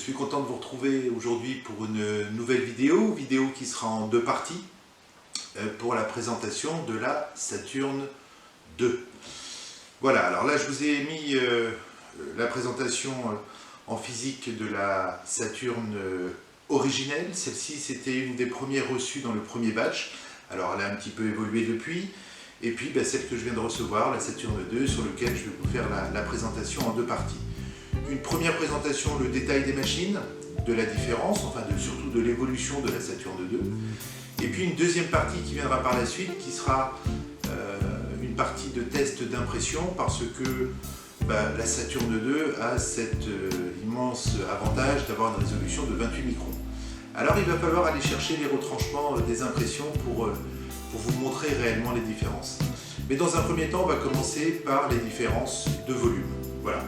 suis content de vous retrouver aujourd'hui pour une nouvelle vidéo qui sera en deux parties pour la présentation de la Saturn 2. Voilà, alors là je vous ai mis la présentation en physique de la Saturn originelle. Celle-ci c'était une des premières reçues dans le premier batch, alors elle a un petit peu évolué depuis. Et puis celle que je viens de recevoir, la Saturn 2, sur laquelle je vais vous faire la présentation en deux parties. Une première présentation, le détail des machines, de la différence, enfin surtout de l'évolution de la Saturn 2. Et puis une deuxième partie qui viendra par la suite, qui sera une partie de test d'impression, parce que la Saturn 2 a cet immense avantage d'avoir une résolution de 28 microns. Alors il va falloir aller chercher les retranchements des impressions pour vous montrer réellement les différences. Mais dans un premier temps, on va commencer par les différences de volume. Voilà.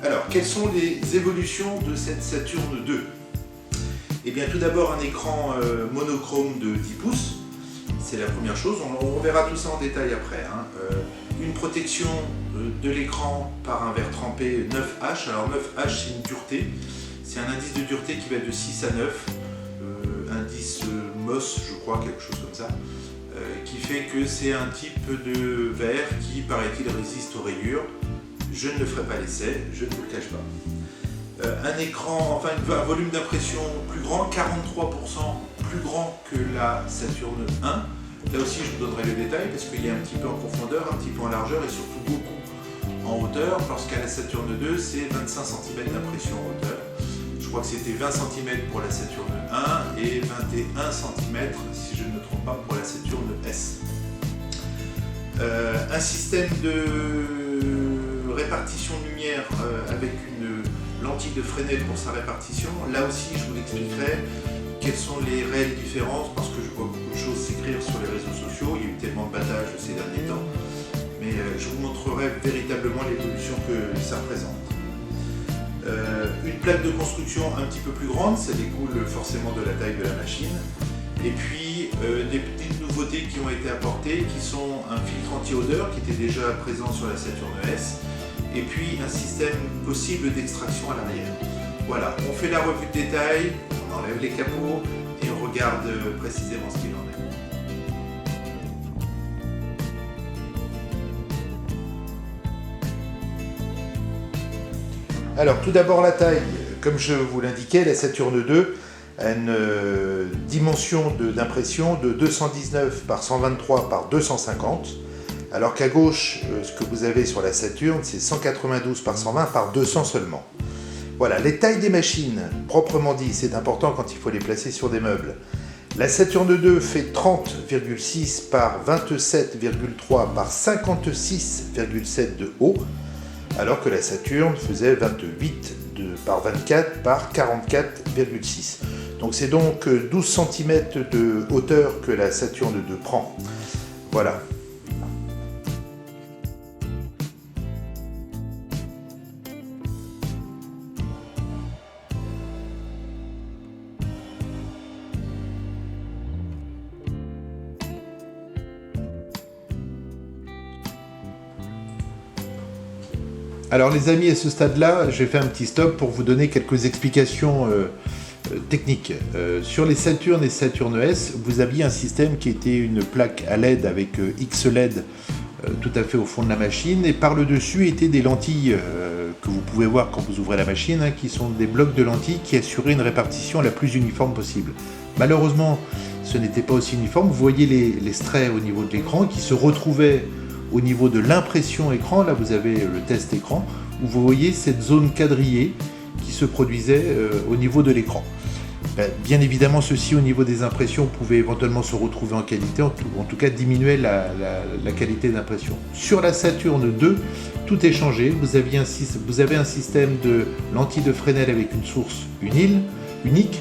Alors, quelles sont les évolutions de cette Saturn 2? Eh bien, tout d'abord, un écran monochrome de 10 pouces. C'est la première chose. On verra tout ça en détail après. Une protection de l'écran par un verre trempé 9H. Alors, 9H, c'est une dureté. C'est un indice de dureté qui va de 6 à 9. Indice MOS, je crois, quelque chose comme ça. Qui fait que c'est un type de verre qui, paraît-il, résiste aux rayures. Je ne le ferai pas l'essai, je ne vous le cache pas. Un écran, enfin un volume d'impression plus grand, 43% plus grand que la Saturn 1. Là aussi je vous donnerai le détail parce qu'il y a un petit peu en profondeur, un petit peu en largeur et surtout beaucoup en hauteur, parce qu'à la Saturn 2 c'est 25 cm d'impression en hauteur. Je crois que c'était 20 cm pour la Saturn 1 et 21 cm, si je ne me trompe pas, pour la Saturn S. Un système de répartition de lumière avec une lentille de Fresnel pour sa répartition. Là aussi, je vous expliquerai quelles sont les réelles différences, parce que je vois beaucoup de choses s'écrire sur les réseaux sociaux. Il y a eu tellement de battage ces derniers temps. Mais je vous montrerai véritablement l'évolution que ça représente. Une plaque de construction un petit peu plus grande, ça découle forcément de la taille de la machine. Et puis des petites nouveautés qui ont été apportées, qui sont un filtre anti-odeur qui était déjà présent sur la Saturn S, et puis un système possible d'extraction à l'arrière. Voilà, on fait la revue de détail, on enlève les capots et on regarde précisément ce qu'il en est. Alors tout d'abord la taille, comme je vous l'indiquais, la Saturn 2 a une dimension d'impression de 219 par 123 par 250, alors qu'à gauche, ce que vous avez sur la Saturn, c'est 192 par 120 par 200 seulement. Voilà, les tailles des machines, proprement dit, c'est important quand il faut les placer sur des meubles. La Saturn 2 fait 30,6 par 27,3 par 56,7 de haut, alors que la Saturn faisait 28 par 24 par 44,6. Donc c'est donc 12 cm de hauteur que la Saturn 2 prend. Voilà. Alors les amis, à ce stade-là, je vais faire un petit stop pour vous donner quelques explications techniques. Sur les Saturn et Saturn S, vous aviez un système qui était une plaque à LED avec X LED tout à fait au fond de la machine, et par le dessus étaient des lentilles que vous pouvez voir quand vous ouvrez la machine, qui sont des blocs de lentilles qui assuraient une répartition la plus uniforme possible. Malheureusement, ce n'était pas aussi uniforme. Vous voyez les straits au niveau de l'écran qui se retrouvaient au niveau de l'impression écran. Là vous avez le test écran, où vous voyez cette zone quadrillée qui se produisait au niveau de l'écran. Bien évidemment, ceci au niveau des impressions pouvait éventuellement se retrouver en qualité, en tout cas diminuer la qualité d'impression. Sur la Saturn 2, tout est changé. Vous avez un système de lentilles de Fresnel avec une source unique.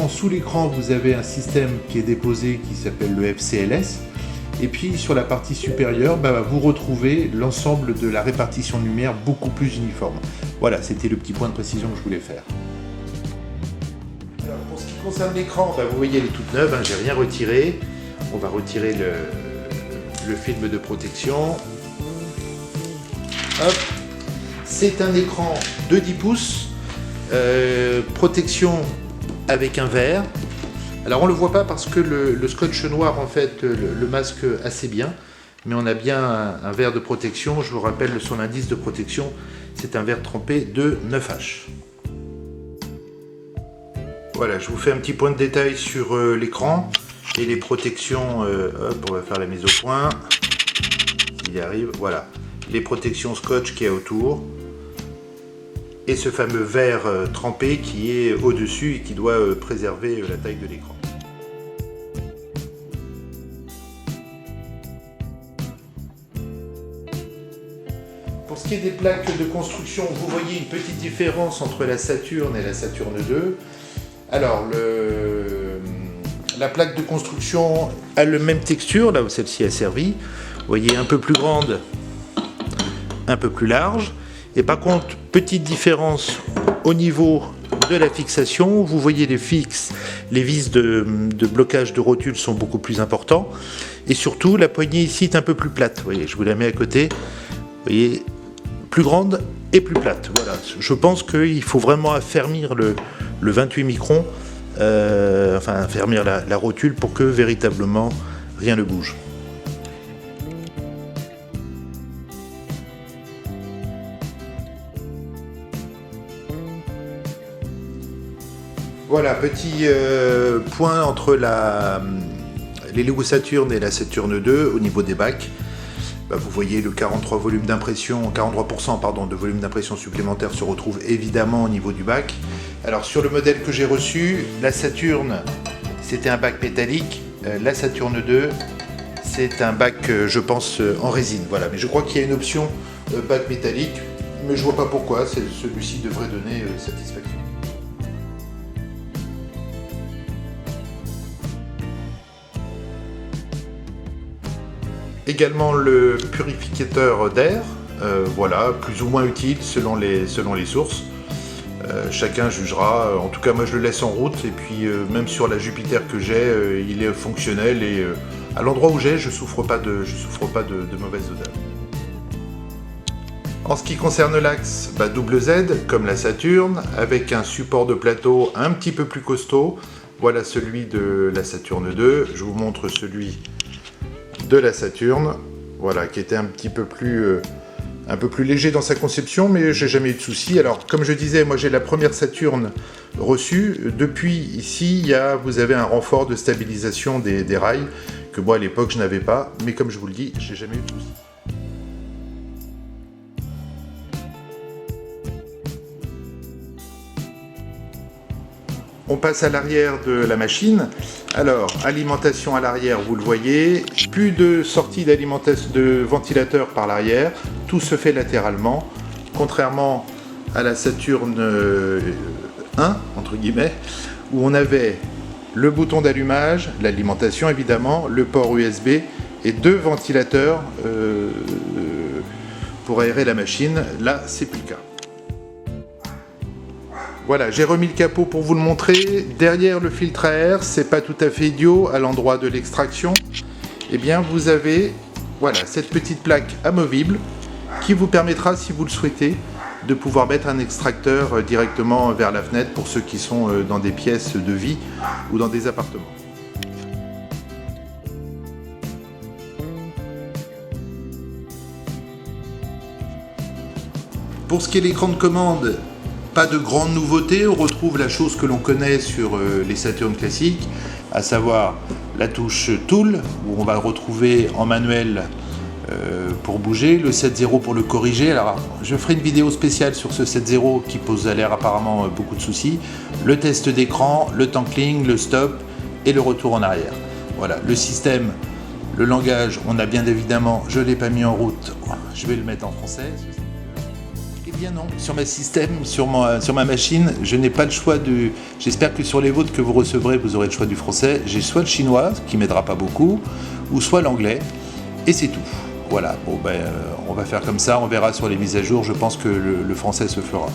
Sous l'écran, vous avez un système qui est déposé qui s'appelle le FCLS. Et puis sur la partie supérieure, vous retrouvez l'ensemble de la répartition de lumière beaucoup plus uniforme. Voilà, c'était le petit point de précision que je voulais faire. Alors pour ce qui concerne l'écran, vous voyez elle est toute neuve, j'ai rien retiré. On va retirer le film de protection. Hop. C'est un écran de 10 pouces Protection avec un verre. Alors on ne le voit pas parce que le scotch noir en fait le masque assez bien, mais on a bien un verre de protection. Je vous rappelle son indice de protection, c'est un verre trempé de 9H. Voilà, je vous fais un petit point de détail sur l'écran et les protections. Hop, on va faire la mise au point. S'il y arrive, voilà. Les protections scotch qu'il y a autour. Et ce fameux verre trempé qui est au-dessus et qui doit préserver la taille de l'écran. Pour ce qui est des plaques de construction, vous voyez une petite différence entre la Saturn et la Saturn 2. Alors, la plaque de construction a la même texture, là où celle-ci a servi. Vous voyez, un peu plus grande, un peu plus large. Et par contre, petite différence au niveau de la fixation. Vous voyez les vis de blocage de rotule sont beaucoup plus importants. Et surtout, la poignée ici est un peu plus plate. Vous voyez, je vous la mets à côté. Vous voyez, plus grande et plus plate. Voilà. Je pense qu'il faut vraiment affermir le 28 microns, enfin affermir la rotule pour que véritablement rien ne bouge. Voilà, petit point entre les Lego Saturn et la Saturn 2 au niveau des bacs. Vous voyez le 43% de volume d'impression supplémentaire se retrouve évidemment au niveau du bac. Alors sur le modèle que j'ai reçu, la Saturn c'était un bac métallique, la Saturn 2 c'est un bac je pense en résine. Voilà, mais je crois qu'il y a une option bac métallique, mais je vois pas pourquoi, celui-ci devrait donner satisfaction. Également le purificateur d'air, voilà, plus ou moins utile selon les sources. Chacun jugera, en tout cas moi je le laisse en route, et puis même sur la Jupiter que j'ai, il est fonctionnel, et à l'endroit où j'ai, je souffre pas de mauvaise odeur. En ce qui concerne l'axe, double Z, comme la Saturn, avec un support de plateau un petit peu plus costaud. Voilà celui de la Saturn 2, je vous montre celui de la Saturn, voilà, qui était un peu plus léger dans sa conception, mais j'ai jamais eu de soucis. Alors, comme je disais, moi j'ai la première Saturn reçue. Depuis ici, vous avez un renfort de stabilisation des rails, que moi à l'époque je n'avais pas, mais comme je vous le dis, j'ai jamais eu de soucis. On passe à l'arrière de la machine. Alors, alimentation à l'arrière, vous le voyez, plus de sortie de ventilateur par l'arrière, tout se fait latéralement, contrairement à la Saturn 1, entre guillemets, où on avait le bouton d'allumage, l'alimentation évidemment, le port USB et 2 ventilateurs pour aérer la machine. Là, c'est plus le cas. Voilà, j'ai remis le capot pour vous le montrer. Derrière le filtre à air, c'est pas tout à fait idiot, à l'endroit de l'extraction. Eh bien, vous avez voilà, cette petite plaque amovible qui vous permettra, si vous le souhaitez, de pouvoir mettre un extracteur directement vers la fenêtre pour ceux qui sont dans des pièces de vie ou dans des appartements. Pour ce qui est de l'écran de commande, pas de grande nouveauté, on retrouve la chose que l'on connaît sur les Saturn classiques, à savoir la touche Tool, où on va retrouver en manuel pour bouger, le 7.0 pour le corriger. Alors je ferai une vidéo spéciale sur ce 7.0 qui pose à l'air apparemment beaucoup de soucis, le test d'écran, le tankling, le stop et le retour en arrière. Voilà, le système, le langage, on a bien évidemment, je ne l'ai pas mis en route, je vais le mettre en français. Eh bien non, sur ma machine, je n'ai pas le choix de... J'espère que sur les vôtres que vous recevrez, vous aurez le choix du français. J'ai soit le chinois, qui m'aidera pas beaucoup, ou soit l'anglais, et c'est tout. Voilà, bon on va faire comme ça, on verra sur les mises à jour, je pense que le français se fera.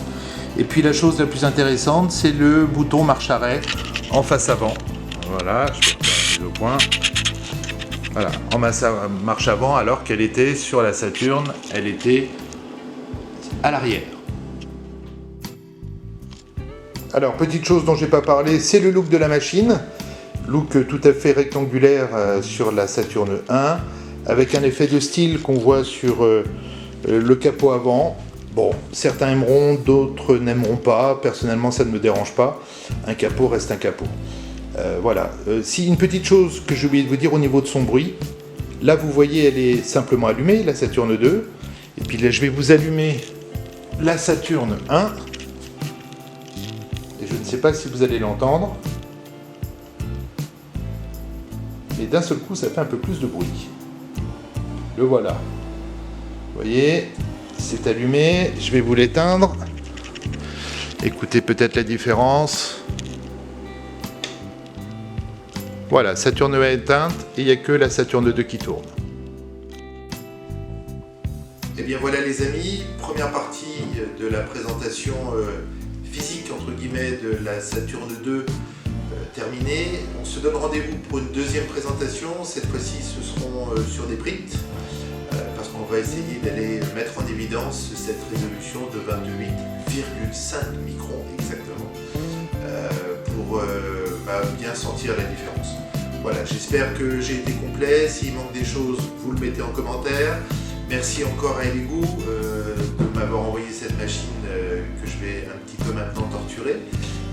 Et puis la chose la plus intéressante, c'est le bouton marche-arrêt en face avant. Voilà, je vais faire la mise au point. Voilà, en marche avant, alors qu'elle était sur la Saturn, elle était à l'arrière. Alors, petite chose dont je n'ai pas parlé, c'est le look de la machine. Look tout à fait rectangulaire sur la Saturn 1, avec un effet de style qu'on voit sur le capot avant. Bon, certains aimeront, d'autres n'aimeront pas. Personnellement, ça ne me dérange pas. Un capot reste un capot. Voilà. Si une petite chose que j'ai oublié de vous dire au niveau de son bruit, là vous voyez, elle est simplement allumée, la Saturn 2. Et puis là, je vais vous allumer la Saturn 1. Et je ne sais pas si vous allez l'entendre. Mais d'un seul coup, ça fait un peu plus de bruit. Le voilà. Vous voyez, c'est allumé. Je vais vous l'éteindre. Écoutez peut-être la différence. Voilà, Saturn 1 est éteinte et il n'y a que la Saturn 2 qui tourne. Et bien voilà les amis, première partie de la présentation physique entre guillemets de la Saturn 2 terminée. On se donne rendez-vous pour une deuxième présentation. Cette fois-ci ce seront sur des prints parce qu'on va essayer d'aller mettre en évidence cette résolution de 28,5 microns exactement pour bien sentir la différence. Voilà, j'espère que j'ai été complet. S'il manque des choses, vous le mettez en commentaire. Merci encore à Elegoo de m'avoir envoyé cette machine que je vais un petit peu maintenant torturer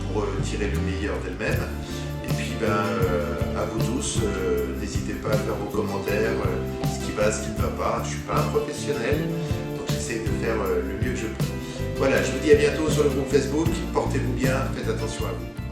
pour tirer le meilleur d'elle-même. Et puis à vous tous, n'hésitez pas à faire vos commentaires, ce qui va, ce qui ne va pas. Je ne suis pas un professionnel, donc j'essaie de faire le mieux que je peux. Voilà, je vous dis à bientôt sur le groupe Facebook. Portez-vous bien, faites attention à vous.